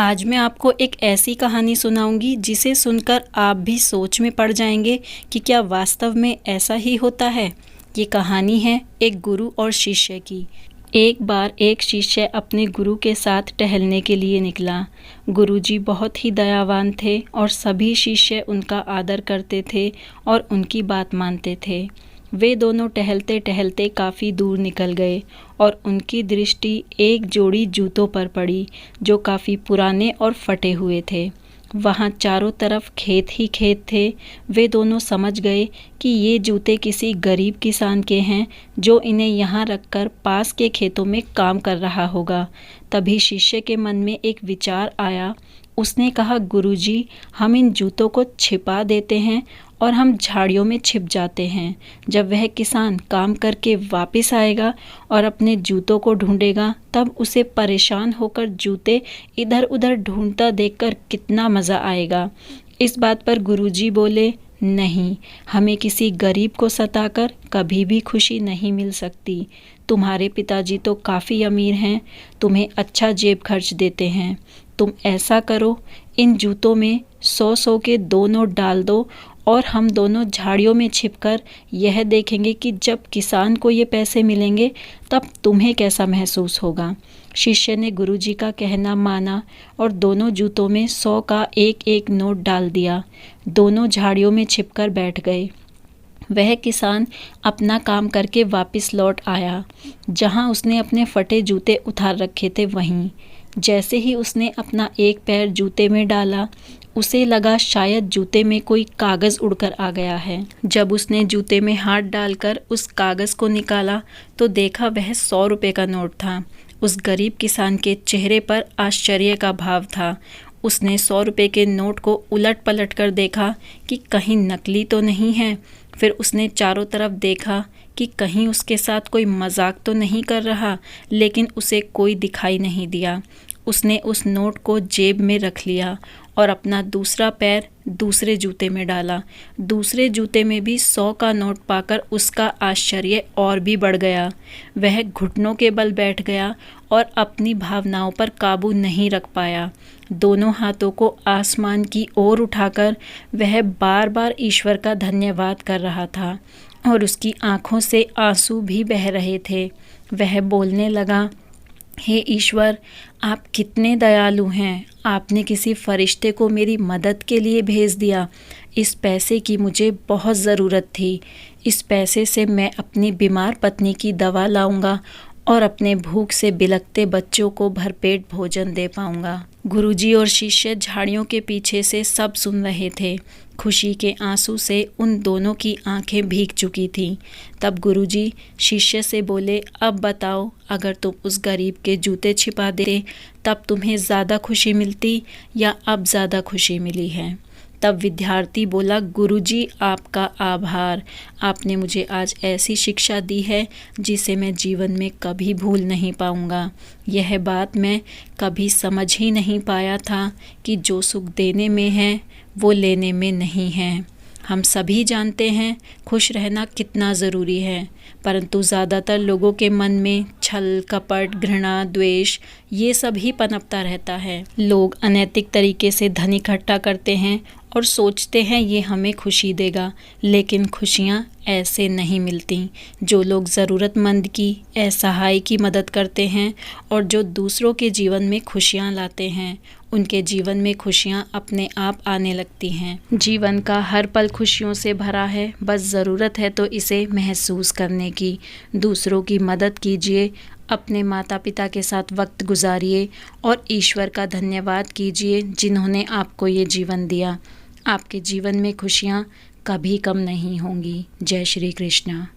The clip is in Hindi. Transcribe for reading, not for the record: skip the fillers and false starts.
आज मैं आपको एक ऐसी कहानी सुनाऊंगी जिसे सुनकर आप भी सोच में पड़ जाएंगे कि क्या वास्तव में ऐसा ही होता है। ये कहानी है एक गुरु और शिष्य की। एक बार एक शिष्य अपने गुरु के साथ टहलने के लिए निकला। गुरुजी बहुत ही दयावान थे और सभी शिष्य उनका आदर करते थे और उनकी बात मानते थे। वे दोनों टहलते टहलते काफ़ी दूर निकल गए और उनकी दृष्टि एक जोड़ी जूतों पर पड़ी जो काफ़ी पुराने और फटे हुए थे। वहाँ चारों तरफ खेत ही खेत थे। वे दोनों समझ गए कि ये जूते किसी गरीब किसान के हैं जो इन्हें यहाँ रखकर पास के खेतों में काम कर रहा होगा। तभी शिष्य के मन में एक विचार आया। उसने कहा, गुरुजी, हम इन जूतों को छिपा देते हैं और हम झाड़ियों में छिप जाते हैं। जब वह किसान काम करके वापस आएगा और अपने जूतों को ढूंढेगा, तब उसे परेशान होकर जूते इधर उधर ढूंढता देखकर कितना मज़ा आएगा। इस बात पर गुरुजी बोले, नहीं, हमें किसी गरीब को सताकर कभी भी खुशी नहीं मिल सकती। तुम्हारे पिताजी तो काफ़ी अमीर हैं, तुम्हें अच्छा जेब खर्च देते हैं। तुम ऐसा करो, इन जूतों में 100-100 के 2 नोट डाल दो और हम दोनों झाड़ियों में छिपकर यह देखेंगे कि जब किसान को ये पैसे मिलेंगे तब तुम्हें कैसा महसूस होगा। शिष्य ने गुरुजी का कहना माना और दोनों जूतों में 100 का एक एक नोट डाल दिया। दोनों झाड़ियों में छिपकर बैठ गए। वह किसान अपना काम करके वापस लौट आया। जहाँ उसने अपने फटे जूते उतार रखे थे वहीं जैसे ही उसने अपना एक पैर जूते में डाला, उसे लगा शायद जूते में कोई कागज़ उड़कर आ गया है। जब उसने जूते में हाथ डालकर उस कागज़ को निकाला तो देखा वह 100 रुपये का नोट था। उस गरीब किसान के चेहरे पर आश्चर्य का भाव था। उसने 100 रुपये के नोट को उलट पलट कर देखा कि कहीं नकली तो नहीं है। फिर उसने चारों तरफ देखा कि कहीं उसके साथ कोई मजाक तो नहीं कर रहा, लेकिन उसे कोई दिखाई नहीं दिया। उसने उस नोट को जेब में रख लिया और अपना दूसरा पैर दूसरे जूते में डाला। दूसरे जूते में भी 100 का नोट पाकर उसका आश्चर्य और भी बढ़ गया। वह घुटनों के बल बैठ गया और अपनी भावनाओं पर काबू नहीं रख पाया। दोनों हाथों को आसमान की ओर उठाकर वह बार बार ईश्वर का धन्यवाद कर रहा था और उसकी आंखों से आंसू भी बह रहे थे। वह बोलने लगा, हे ईश्वर, आप कितने दयालु हैं। आपने किसी फरिश्ते को मेरी मदद के लिए भेज दिया। इस पैसे की मुझे बहुत ज़रूरत थी। इस पैसे से मैं अपनी बीमार पत्नी की दवा लाऊंगा और अपने भूख से बिलखते बच्चों को भरपेट भोजन दे पाऊंगा। गुरुजी और शिष्य झाड़ियों के पीछे से सब सुन रहे थे। खुशी के आंसू से उन दोनों की आंखें भीग चुकी थीं। तब गुरुजी शिष्य से बोले, अब बताओ, अगर तुम उस गरीब के जूते छिपा देते तब तुम्हें ज़्यादा खुशी मिलती या अब ज़्यादा खुशी मिली है? तब विद्यार्थी बोला, गुरुजी, आपका आभार। आपने मुझे आज ऐसी शिक्षा दी है जिसे मैं जीवन में कभी भूल नहीं पाऊंगा। यह बात मैं कभी समझ ही नहीं पाया था कि जो सुख देने में है वो लेने में नहीं है। हम सभी जानते हैं खुश रहना कितना ज़रूरी है, परंतु ज़्यादातर लोगों के मन में छल, कपट, घृणा, द्वेष ये सब ही पनपता रहता है। लोग अनैतिक तरीके से धन इकट्ठा करते हैं और सोचते हैं ये हमें खुशी देगा, लेकिन खुशियाँ ऐसे नहीं मिलती। जो लोग ज़रूरतमंद की, असहाय की मदद करते हैं और जो दूसरों के जीवन में खुशियाँ लाते हैं, उनके जीवन में खुशियाँ अपने आप आने लगती हैं। जीवन का हर पल खुशियों से भरा है, बस ज़रूरत है तो इसे महसूस करने की। दूसरों की मदद कीजिए, अपने माता पिता के साथ वक्त गुजारिए और ईश्वर का धन्यवाद कीजिए जिन्होंने आपको ये जीवन दिया। आपके जीवन में खुशियाँ कभी कम नहीं होंगी। जय श्री कृष्णा।